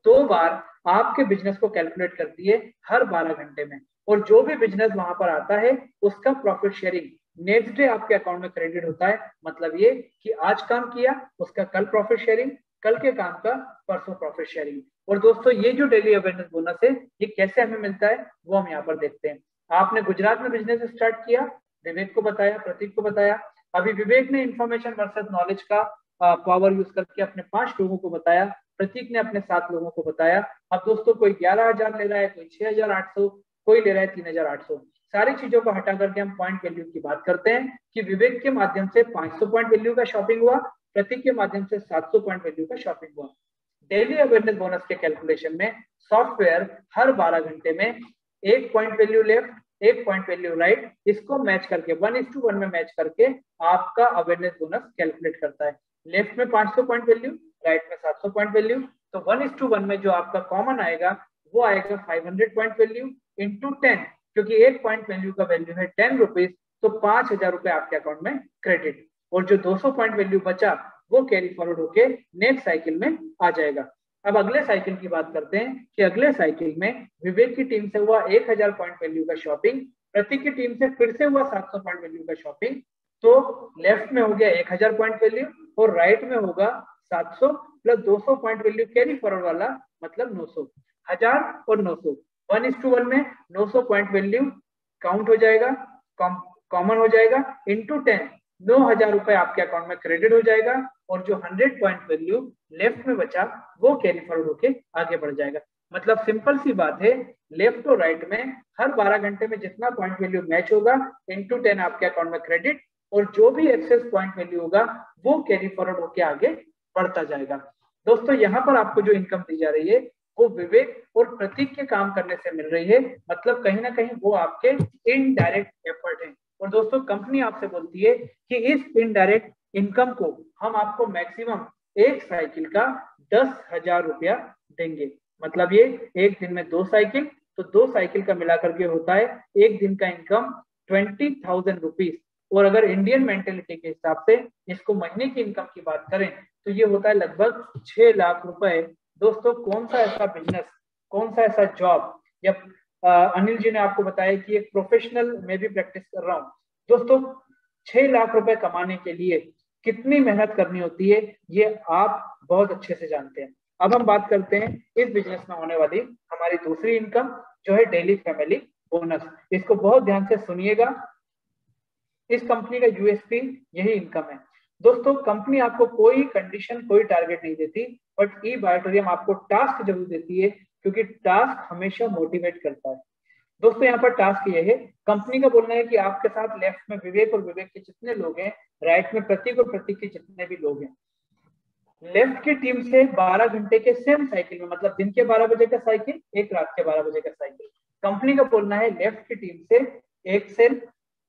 2 बार आपके बिजनेस को कैलकुलेट करती है हर 12 घंटे में, और जो भी बिजनेस वहां पर आता है उसका प्रॉफिट शेयरिंग नेक्स्ट डे आपके अकाउंट में क्रेडिट होता है। मतलब ये कि आज काम किया उसका कल प्रॉफिट शेयरिंग, कल के काम का परसों प्रॉफिट शेयरिंग। और दोस्तों ये जो डेली अवेयरनेस बोनस है ये कैसे हमें मिलता है वो हम यहाँ पर देखते हैं। आपने गुजरात में बिजनेस स्टार्ट किया, विवेक को बताया, प्रतीक को बताया। अभी विवेक ने इंफॉर्मेशन वर्सेस नॉलेज का पावर यूज करके अपने 5 लोगों को बताया, प्रतीक ने अपने 7 लोगों को बताया। अब दोस्तों कोई 11,000 ले रहा है, कोई 6,800, कोई ले रहा है 3,800। सारी चीजों को हटा करके हम पॉइंट वैल्यू की बात करते हैं कि विवेक के माध्यम से 500 पॉइंट वैल्यू का शॉपिंग हुआ, प्रतीक के माध्यम से 700 पॉइंट वैल्यू का शॉपिंग हुआ। डेली अवेयरनेस बोनस के कैलकुलेशन में सॉफ्टवेयर हर 12 घंटे में 1 point value left, 1 point value right, इसको मैच करके 1:1 में मैच करके आपका अवेयरनेस बोनस कैलकुलेट करता है। लेफ्ट में 500 पॉइंट वैल्यू, राइट में 700 पॉइंट वैल्यू, तो 1:1 में जो आपका कॉमन आएगा वो आएगा 500 पॉइंट वैल्यू इंटू 10, क्योंकि 1 पॉइंट वैल्यू का वैल्यू है 10 रुपीज, तो 5,000 रुपए आपके अकाउंट में क्रेडिट, और जो 200 पॉइंट वैल्यू बचा वो कैरी फॉरवर्ड होके नेक्स्ट साइकिल में आ जाएगा। अब अगले साइकिल की बात करते हैं कि अगले साइकिल में विवेक की टीम से हुआ 1,000 पॉइंट वैल्यू का शॉपिंग, प्रतीक की टीम से फिर से हुआ 700 पॉइंट वैल्यू का शॉपिंग, तो लेफ्ट में हो गया 1,000 पॉइंट वैल्यू और राइट में होगा 700 plus 200 point value carry forward वाला, मतलब 900, 1000 और 900। 1:1 में 900 पॉइंट वैल्यू काउंट हो जाएगा, कॉमन हो जाएगा, इंटू 10, 9,000 रुपए आपके अकाउंट में क्रेडिट हो जाएगा, और जो 100 पॉइंट वैल्यू लेफ्ट में बचा वो कैरी फॉरवर्ड होके आगे बढ़ जाएगा। मतलब सिंपल सी बात है, लेफ्ट और राइट में हर 12 घंटे में जितना पॉइंट वैल्यू मैच होगा इंटू 10 आपके अकाउंट में क्रेडिट, और जो भी एक्सेस पॉइंट वैल्यू होगा वो कैरी फॉरवर्ड होके आगे बढ़ता जाएगा। दोस्तों यहाँ पर आपको जो इनकम दी जा रही है वो विवेक और प्रतीक के काम करने से मिल रही है, मतलब कहीं ना कहीं वो आपके इनडायरेक्ट एफर्ट है। और दोस्तों कंपनी आपसे बोलती है कि इस इनडायरेक्ट इनकम को हम आपको मैक्सिमम एक साइकिल का 10,000 रुपया देंगे। मतलब ये एक दिन में 2 साइकिल, तो 2 साइकिल का मिलाकर के होता है एक दिन का इनकम 20,000 रुपीज। और अगर इंडियन मेंटेलिटी के हिसाब से इसको महीने की इनकम की बात करें तो ये होता है लगभग 6 लाख रुपए। दोस्तों कौन सा ऐसा बिजनेस, कौन सा ऐसा जॉब, या अनिल जी ने आपको बताया कि एक प्रोफेशनल में भी प्रैक्टिस कर रहा हूँ। दोस्तों 6 लाख रुपए कमाने के लिए कितनी मेहनत करनी होती है ये आप बहुत अच्छे से जानते हैं। अब हम बात करते हैं इस बिजनेस में होने वाली हमारी दूसरी इनकम, जो है डेली फैमिली बोनस। इसको बहुत ध्यान से सुनिएगा, इस कंपनी का यूएसपी यही इनकम है। दोस्तों कंपनी आपको कोई कंडीशन, कोई टारगेट नहीं देती, बट ई बायोटोरियम आपको टास्क जरूर देती है, क्योंकि टास्क हमेशा मोटिवेट करता है। दोस्तों यहाँ पर टास्क ये है, कंपनी का बोलना है कि आपके साथ लेफ्ट में विवेक और विवेक के जितने लोग हैं, राइट में प्रतीक और प्रतीक के जितने भी लोग हैं, लेफ्ट की टीम से 12 घंटे के सेम साइकिल में, मतलब दिन के 12 बजे का साइकिल, एक रात के 12 बजे का साइकिल, कंपनी का बोलना है लेफ्ट की टीम से एक सेल,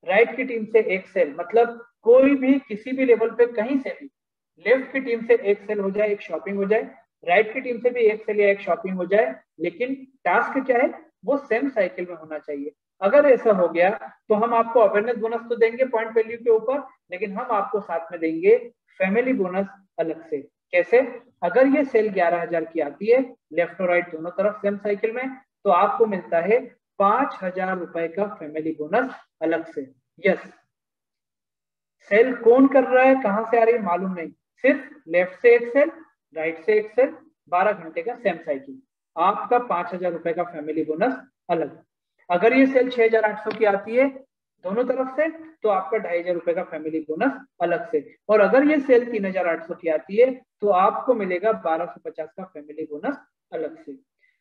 राइट की टीम से एक सेल, मतलब कोई भी किसी भी लेवल पे कहीं से भी लेफ्ट की टीम से एक सेल हो जाए, एक शॉपिंग हो जाए, राइट की टीम से भी एक सेल या एक शॉपिंग हो जाए, लेकिन टास्क क्या है, वो सेम साइकिल में होना चाहिए। अगर ऐसा हो गया तो हम आपको अवेयरनेस बोनस तो देंगे पॉइंट वैल्यू के ऊपर, लेकिन हम आपको साथ में देंगे फैमिली बोनस अलग से। कैसे? अगर ये सेल 11,000 की आती है लेफ्ट और राइट दोनों तरफ सेम साइकिल में, तो आपको मिलता है 5,000 रुपए का फैमिली बोनस अलग से। यस, सेल कौन कर रहा है, कहां से आ रही है मालूम नहीं, सिर्फ लेफ्ट से एक सेल, राइट से एक सेल, 12 घंटे का सेम साइकिल, आपका 5,000 रुपए का फैमिली बोनस अलग। अगर ये सेल 6,800 की आती है दोनों तरफ से, तो आपका 2,500 रुपए का फैमिली बोनस अलग से। और अगर ये सेल 3,800 की आती है तो आपको मिलेगा 1,250 का फैमिली बोनस अलग से।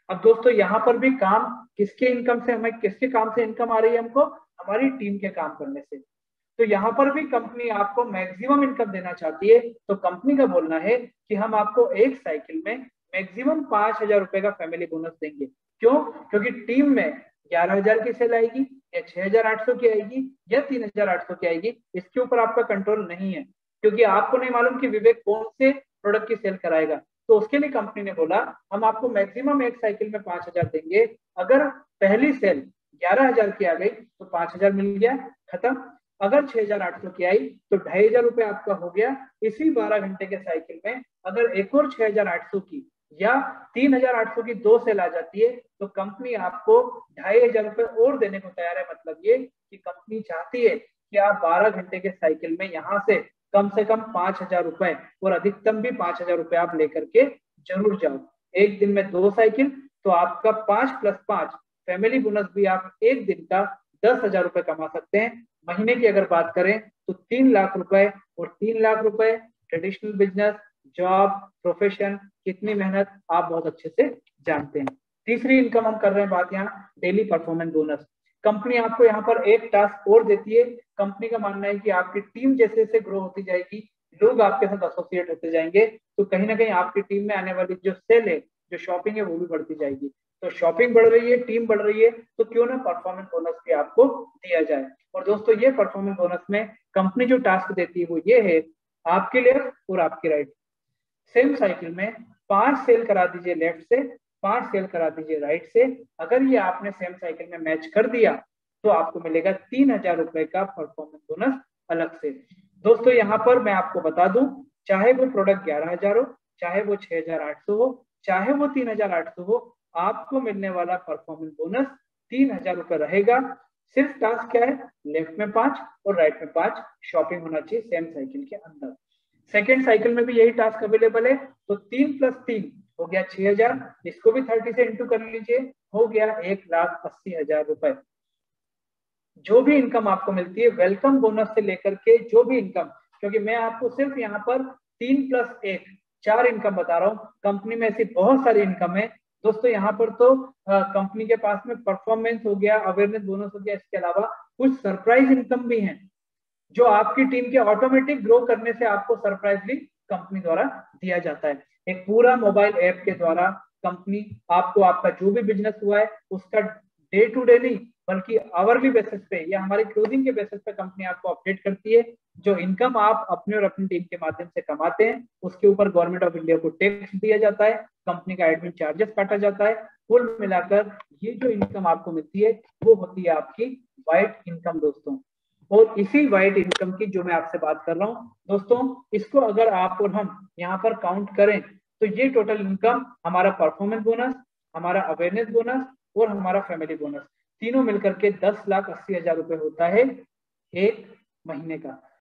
अब दोस्तों यहाँ पर भी काम किसके इनकम से, हमें किसके काम से इनकम आ रही है, हमको हमारी टीम के काम करने से। तो यहाँ पर भी कंपनी आपको मैक्सिमम इनकम देना चाहती है, तो कंपनी का बोलना है कि हम आपको एक साइकिल में मैक्सिमम 5,000 रुपए का फैमिली बोनस देंगे। क्यों? क्योंकि टीम में 11,000 की सेल आएगी या 6,800 की आएगी या 3,800 की आएगी, इसके ऊपर आपका कंट्रोल नहीं है, क्योंकि आपको नहीं मालूम कि विवेक कौन से प्रोडक्ट की सेल कराएगा। तो उसके लिए कंपनी ने बोला हम आपको मैक्सिमम एक साइकिल में 5,000 देंगे। अगर पहली सेल 11,000 की आ गई तो 5,000 मिल गया, खत्म। अगर 6,800 की आई तो 2,500 रुपए आपका हो गया। इसी 12 घंटे के साइकिल में अगर एक और 6,800 की या 3,800 की 2 सेल आ जाती है तो कंपनी आपको 2,500 रुपए और देने को तैयार है। मतलब ये कि कंपनी चाहती है कि आप 12 घंटे के साइकिल में यहाँ से कम 5,000 रुपए और अधिकतम भी 5,000 रुपए आप लेकर के जरूर जाओ। एक दिन में 2 साइकिल, तो आपका 5+5 फैमिली बोनस भी आप एक दिन का 10,000 रुपए कमा सकते हैं। महीने की अगर बात करें तो 3 लाख रुपए, और 3 लाख रुपए ट्रेडिशनल बिजनेस, जॉब, प्रोफेशन, कितनी मेहनत आप बहुत अच्छे से जानते हैं। तीसरी इनकम हम कर रहे हैं बात यहाँ डेली परफॉर्मेंस बोनस। कंपनी आपको यहाँ पर एक टास्क और देती है। कंपनी का मानना है कि आपकी टीम जैसे जैसे ग्रो होती जाएगी, लोग आपके साथ एसोसिएट होते जाएंगे, तो कहीं ना कहीं आपकी टीम में आने वाली जो सेल है, जो शॉपिंग है, वो भी बढ़ती जाएगी। तो शॉपिंग बढ़ रही है, टीम बढ़ रही है, तो क्यों ना परफॉर्मेंस बोनस भी आपको दिया जाए। और दोस्तों ये परफॉर्मेंस बोनस में कंपनी जो टास्क देती है वो ये है, आपके लेफ्ट और आपके राइट, सेम साइकिल में 5 सेल करा दीजिए लेफ्ट से, 5 सेल करा दीजिए राइट से। अगर ये आपने सेम साइकिल में मैच कर दिया तो आपको मिलेगा 3,000 रुपए का परफॉर्मेंस बोनस अलग से। दोस्तों यहाँ पर मैं आपको बता दूं, चाहे वो प्रोडक्ट 11,000 हो, चाहे वो 6,800 हो, चाहे वो 3,800 हो, आपको मिलने वाला परफॉर्मेंस बोनस 3,000 रुपए रहेगा। सिर्फ टास्क क्या है, लेफ्ट में 5 और राइट में 5 शॉपिंग होना चाहिए सेम साइकिल के अंदर। सेकेंड साइकिल में भी यही टास्क अवेलेबल है, तो 3+3 हो गया 6,000, इसको भी 30 से इंटू कर लीजिए, हो गया 1,80,000 रुपए। जो भी इनकम आपको मिलती है वेलकम बोनस से लेकर के जो भी इनकम, क्योंकि मैं आपको सिर्फ यहाँ पर 3+1 4 इनकम बता रहा हूँ, कंपनी में ऐसी बहुत सारी इनकम है दोस्तों। यहाँ पर तो कंपनी के पास में परफॉर्मेंस हो गया, अवेयरनेस बोनस हो गया, इसके अलावा कुछ सरप्राइज इनकम भी है जो आपकी टीम के ऑटोमेटिक ग्रो करने से आपको सरप्राइजली कंपनी द्वारा दिया जाता है। एक पूरा मोबाइल ऐप के द्वारा कंपनी आपको आपका जो भी बिजनेस हुआ है उसका डे टू डे नहीं बल्कि आवरली बेसिस पे या हमारी क्लोजिंग के बेसिस पे कंपनी आपको अपडेट करती है। जो इनकम आप अपने और अपनी टीम के माध्यम से कमाते हैं उसके ऊपर गवर्नमेंट ऑफ इंडिया को टैक्स दिया जाता है, कंपनी का एडमिन चार्जेस काटा जाता है। कुल मिलाकर ये जो इनकम आपको मिलती है वो होती है आपकी व्हाइट इनकम दोस्तों। और इसी व्हाइट इनकम की जो मैं आपसे बात कर रहा हूँ दोस्तों, इसको अगर आप और हम यहाँ पर काउंट करें तो ये टोटल इनकम हमारा परफॉर्मेंस बोनस, हमारा अवेयरनेस बोनस और हमारा फैमिली बोनस तीनों मिलकर के 10,80,000 रुपए होता है एक महीने का।